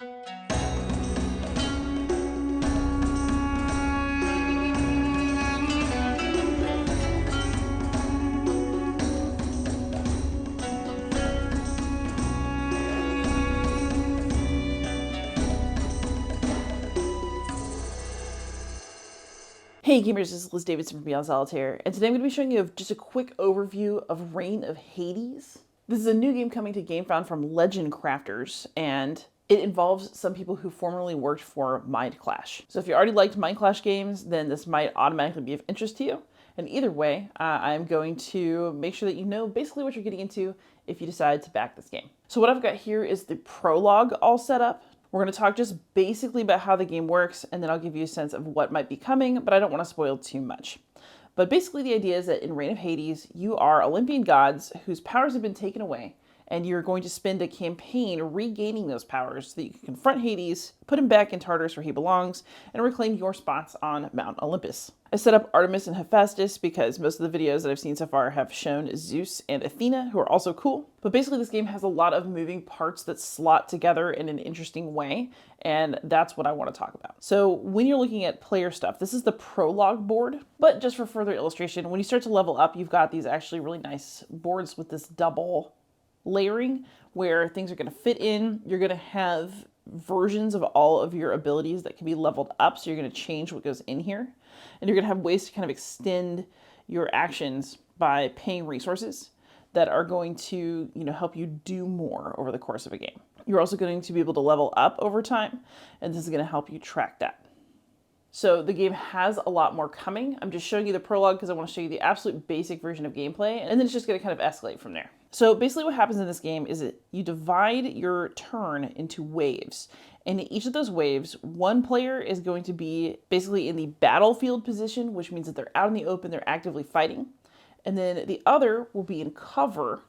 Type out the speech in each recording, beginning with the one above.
Hey gamers, this is Liz Davidson from Beyond Solitaire, and today I'm going to be showing you just a quick overview of Reign of Hades. This is a new game coming to Gamefound from Legend Crafters, and it involves some people who formerly worked for Mind Clash. So if you already liked Mind Clash games, then this might automatically be of interest to you. And either way, I'm going to make sure that you know basically what you're getting into if you decide to back this game. So what I've got here is the prologue all set up. We're going to talk just basically about how the game works, and then I'll give you a sense of what might be coming, but I don't want to spoil too much. But basically the idea is that in Reign of Hades, you are Olympian gods whose powers have been taken away, and you're going to spend a campaign regaining those powers so that you can confront Hades, put him back in Tartarus where he belongs, and reclaim your spots on Mount Olympus. I set up Artemis and Hephaestus because most of the videos that I've seen so far have shown Zeus and Athena, who are also cool. But basically this game has a lot of moving parts that slot together in an interesting way, and that's what I want to talk about. So when you're looking at player stuff, this is the prologue board, but just for further illustration, when you start to level up, you've got these actually really nice boards with this double layering where things are going to fit in. You're going to have versions of all of your abilities that can be leveled up, so you're going to change what goes in here, and you're going to have ways to kind of extend your actions by paying resources that are going to, help you do more over the course of a game. You're also going to be able to level up over time, and this is going to help you track that. So the game has a lot more coming. I'm just showing you the prologue because I want to show you the absolute basic version of gameplay, and then it's just going to kind of escalate from there. So basically what happens in this game is that you divide your turn into waves. And in each of those waves, one player is going to be basically in the battlefield position, which means that they're out in the open, they're actively fighting. And then the other will be in cover,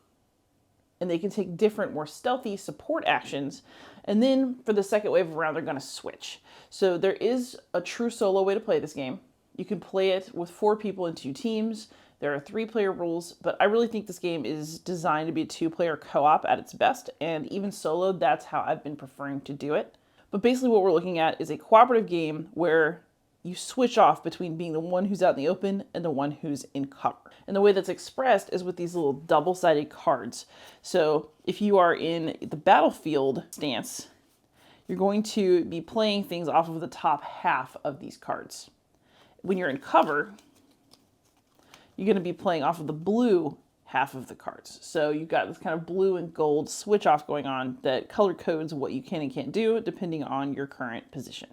and they can take different, more stealthy support actions. And then for the second wave around, they're going to switch. So there is a true solo way to play this game. You can play it with 4 people in 2 teams. There are 3-player rules, but I really think this game is designed to be a 2-player co-op at its best, and even solo, that's how I've been preferring to do it. But basically what we're looking at is a cooperative game where you switch off between being the one who's out in the open and the one who's in cover. And the way that's expressed is with these little double-sided cards. So if you are in the battlefield stance, you're going to be playing things off of the top half of these cards. When you're in cover, you're going to be playing off of the blue half of the cards. So you've got this kind of blue and gold switch off going on that color codes what you can and can't do depending on your current position.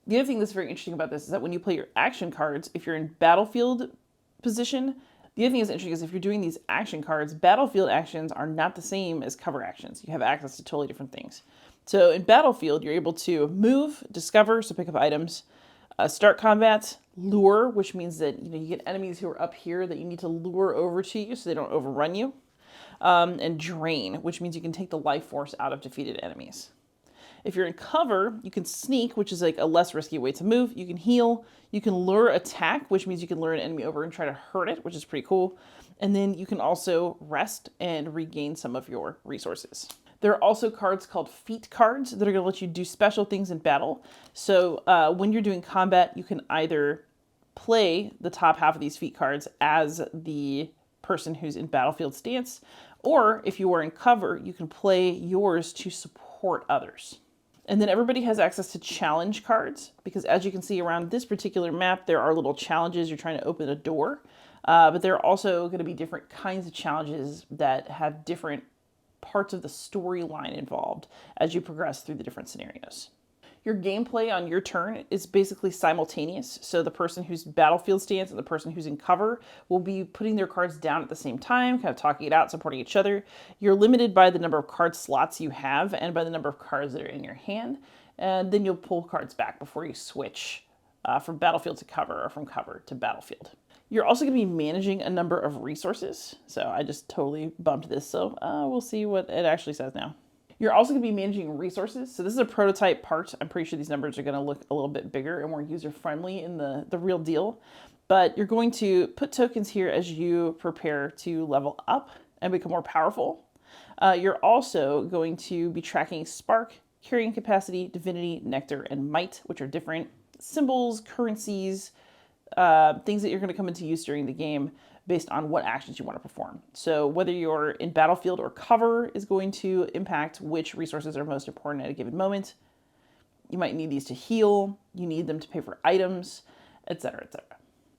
The other thing that's very interesting about this is that when you play your action cards, if you're in battlefield position, the other thing that's interesting is if you're doing these action cards, battlefield actions are not the same as cover actions. You have access to totally different things. So in battlefield, you're able to move, discover, so pick up items, start combat, lure, which means that you get enemies who are up here that you need to lure over to you so they don't overrun you, and drain, which means you can take the life force out of defeated enemies. If you're in cover, you can sneak, which is like a less risky way to move. You can heal. You can lure attack, which means you can lure an enemy over and try to hurt it, which is pretty cool. And then you can also rest and regain some of your resources. There are also cards called feat cards that are going to let you do special things in battle. So when you're doing combat, you can either play the top half of these feat cards as the person who's in battlefield stance, or if you are in cover, you can play yours to support others. And then everybody has access to challenge cards, because as you can see around this particular map, there are little challenges. You're trying to open a door, but there are also going to be different kinds of challenges that have different parts of the storyline involved as you progress through the different scenarios. Your gameplay on your turn is basically simultaneous. So the person who's battlefield stance and the person who's in cover will be putting their cards down at the same time, kind of talking it out, supporting each other. You're limited by the number of card slots you have and by the number of cards that are in your hand. And then you'll pull cards back before you switch from battlefield to cover or from cover to battlefield. You're also going to be managing a number of resources. So I just totally bumped this. So we'll see what it actually says now. You're also going to be managing resources. So this is a prototype part. I'm pretty sure these numbers are going to look a little bit bigger and more user-friendly in the real deal. But you're going to put tokens here as you prepare to level up and become more powerful. You're also going to be tracking spark, carrying capacity, divinity, nectar, and might, which are different symbols, currencies, things that you're going to come into use during the game based on what actions you want to perform. So whether you're in battlefield or cover is going to impact which resources are most important at a given moment. You might need these to heal, you need them to pay for items, etc., etc.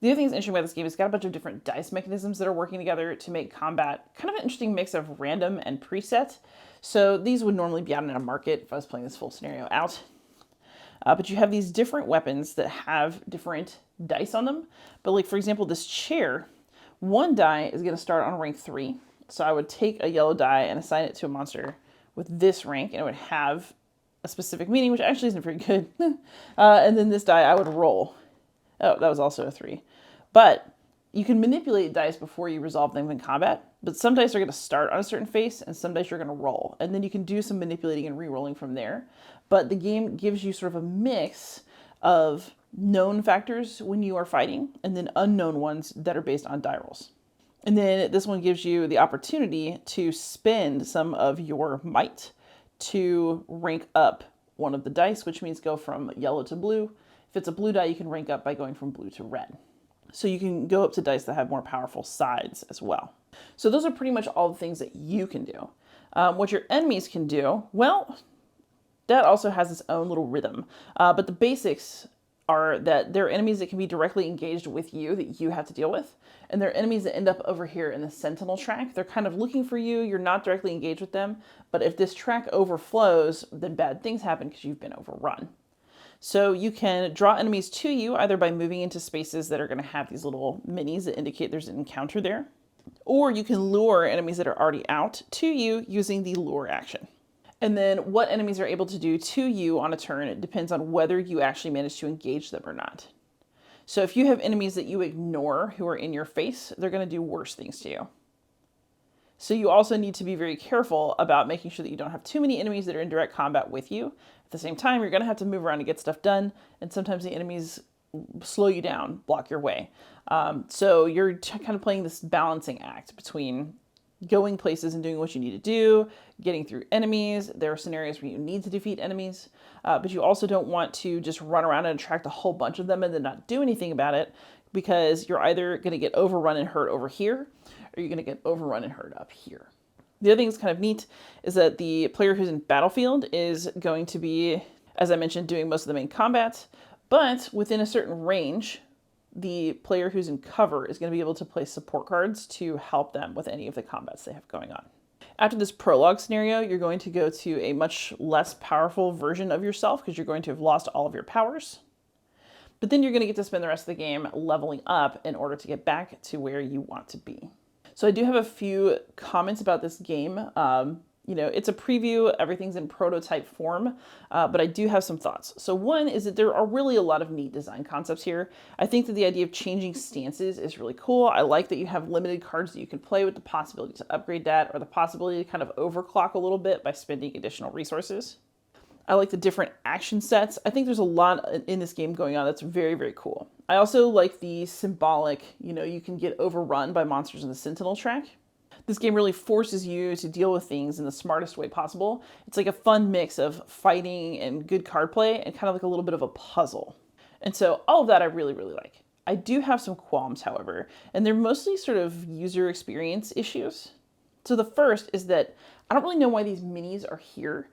The other thing that's interesting about this game is it's got a bunch of different dice mechanisms that are working together to make combat kind of an interesting mix of random and preset. So these would normally be out in a market if I was playing this full scenario out. But you have these different weapons that have different dice on them. But like, for example, this chair, one die is going to start on rank 3. So I would take a yellow die and assign it to a monster with this rank, and it would have a specific meaning, which actually isn't very good. And then this die I would roll. Oh, that was also a 3. But you can manipulate dice before you resolve them in combat, but some dice are going to start on a certain face and some dice you're going to roll. And then you can do some manipulating and re-rolling from there. But the game gives you sort of a mix of known factors when you are fighting and then unknown ones that are based on die rolls. And then this one gives you the opportunity to spend some of your might to rank up one of the dice, which means go from yellow to blue. If it's a blue die, you can rank up by going from blue to red. So you can go up to dice that have more powerful sides as well. So those are pretty much all the things that you can do. What your enemies can do, well, that also has its own little rhythm. But the basics are that there are enemies that can be directly engaged with you that you have to deal with. And there are enemies that end up over here in the sentinel track. They're kind of looking for you. You're not directly engaged with them. But if this track overflows, then bad things happen because you've been overrun. So you can draw enemies to you either by moving into spaces that are going to have these little minis that indicate there's an encounter there, or you can lure enemies that are already out to you using the lure action. And then what enemies are able to do to you on a turn, it depends on whether you actually manage to engage them or not. So if you have enemies that you ignore who are in your face, they're going to do worse things to you. So you also need to be very careful about making sure that you don't have too many enemies that are in direct combat with you. At the same time, you're going to have to move around to get stuff done, and sometimes the enemies slow you down, block your way. So you're kind of playing this balancing act between going places and doing what you need to do, getting through enemies. There are scenarios where you need to defeat enemies, but you also don't want to just run around and attract a whole bunch of them and then not do anything about it, because you're either going to get overrun and hurt over here, or you're going to get overrun and hurt up here. The other thing that's kind of neat is that the player who's in battlefield is going to be, as I mentioned, doing most of the main combat, but within a certain range, the player who's in cover is going to be able to play support cards to help them with any of the combats they have going on. After this prologue scenario, you're going to go to a much less powerful version of yourself because you're going to have lost all of your powers. But then you're going to get to spend the rest of the game leveling up in order to get back to where you want to be. So I do have a few comments about this game. It's a preview, everything's in prototype form, but I do have some thoughts. So one is that there are really a lot of neat design concepts here. I think that the idea of changing stances is really cool. I like that you have limited cards that you can play with the possibility to upgrade that, or the possibility to kind of overclock a little bit by spending additional resources. I like the different action sets. I think there's a lot in this game going on that's very, very cool. I also like the symbolic, you can get overrun by monsters in the sentinel track. This game really forces you to deal with things in the smartest way possible. It's like a fun mix of fighting and good card play and kind of like a little bit of a puzzle. And so all of that I really, really like. I do have some qualms, however, and they're mostly sort of user experience issues. So the first is that I don't really know why these minis are here.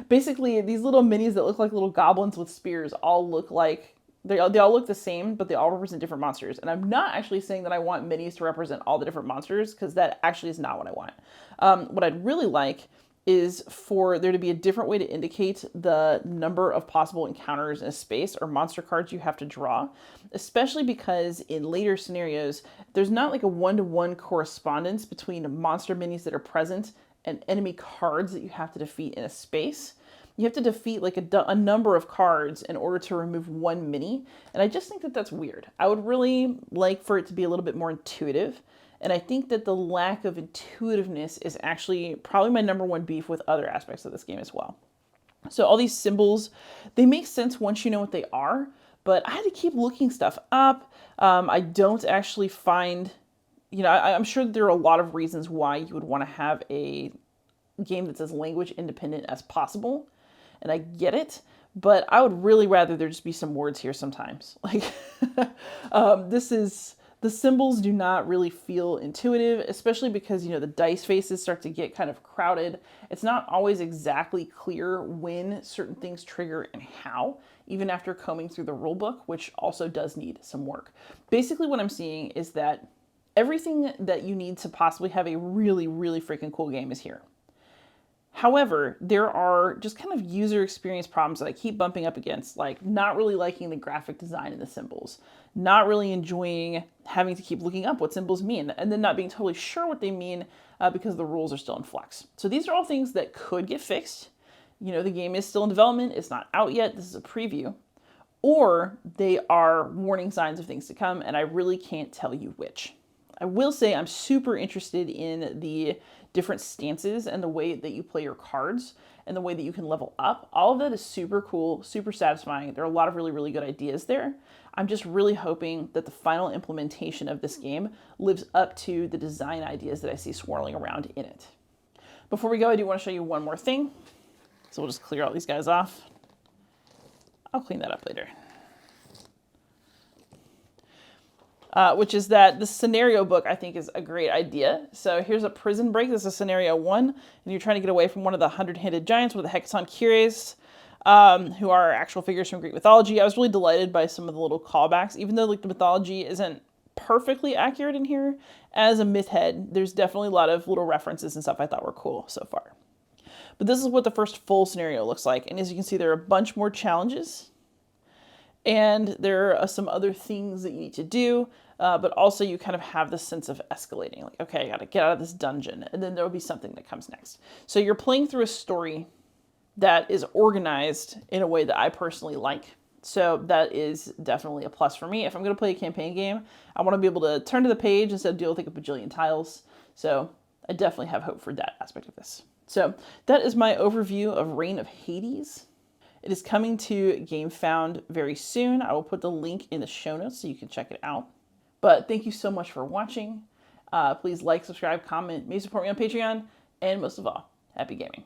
Basically, these little minis that look like little goblins with spears all look like, they all look the same, but they all represent different monsters. And I'm not actually saying that I want minis to represent all the different monsters, because that actually is not what I want. What I'd really like is for there to be a different way to indicate the number of possible encounters in a space or monster cards you have to draw, especially because in later scenarios, there's not like a one-to-one correspondence between monster minis that are present and enemy cards that you have to defeat in a space. You have to defeat like a number of cards in order to remove one mini, and I just think that that's weird. I would really like for it to be a little bit more intuitive, and I think that the lack of intuitiveness is actually probably my number one beef with other aspects of this game as well. So all these symbols, they make sense once you know what they are, but I had to keep looking stuff up. I don't actually find, I'm sure there are a lot of reasons why you would want to have a game that's as language independent as possible. And I get it, but I would really rather there just be some words here sometimes. Like, the symbols do not really feel intuitive, especially because, the dice faces start to get kind of crowded. It's not always exactly clear when certain things trigger and how, even after combing through the rule book, which also does need some work. Basically, what I'm seeing is that everything that you need to possibly have a really, really freaking cool game is here. However, there are just kind of user experience problems that I keep bumping up against, like not really liking the graphic design in the symbols, not really enjoying having to keep looking up what symbols mean, and then not being totally sure what they mean because the rules are still in flux. So these are all things that could get fixed. The game is still in development. It's not out yet. This is a preview. Or they are warning signs of things to come, and I really can't tell you which. I will say I'm super interested in the different stances and the way that you play your cards and the way that you can level up. All of that is super cool, super satisfying. There are a lot of really, really good ideas there. I'm just really hoping that the final implementation of this game lives up to the design ideas that I see swirling around in it. Before we go, I do want to show you one more thing. So we'll just clear all these guys off. I'll clean that up later. Which is that the scenario book, I think, is a great idea. So here's a prison break. This is scenario 1, and you're trying to get away from one of the 100-headed giants, one of the Hecaton Cures, who are actual figures from Greek mythology. I was really delighted by some of the little callbacks, even though the mythology isn't perfectly accurate in here. As a myth head, there's definitely a lot of little references and stuff I thought were cool so far. But this is what the first full scenario looks like, and as you can see, there are a bunch more challenges. And there are some other things that you need to do, but also you kind of have this sense of escalating. Like, okay, I got to get out of this dungeon, and then there will be something that comes next. So you're playing through a story that is organized in a way that I personally like. So that is definitely a plus for me. If I'm going to play a campaign game, I want to be able to turn to the page instead of deal with like a bajillion tiles. So I definitely have hope for that aspect of this. So that is my overview of Reign of Hades. It is coming to Gamefound very soon. I will put the link in the show notes so you can check it out. But thank you so much for watching. Please like, subscribe, comment, maybe support me on Patreon, and most of all, happy gaming.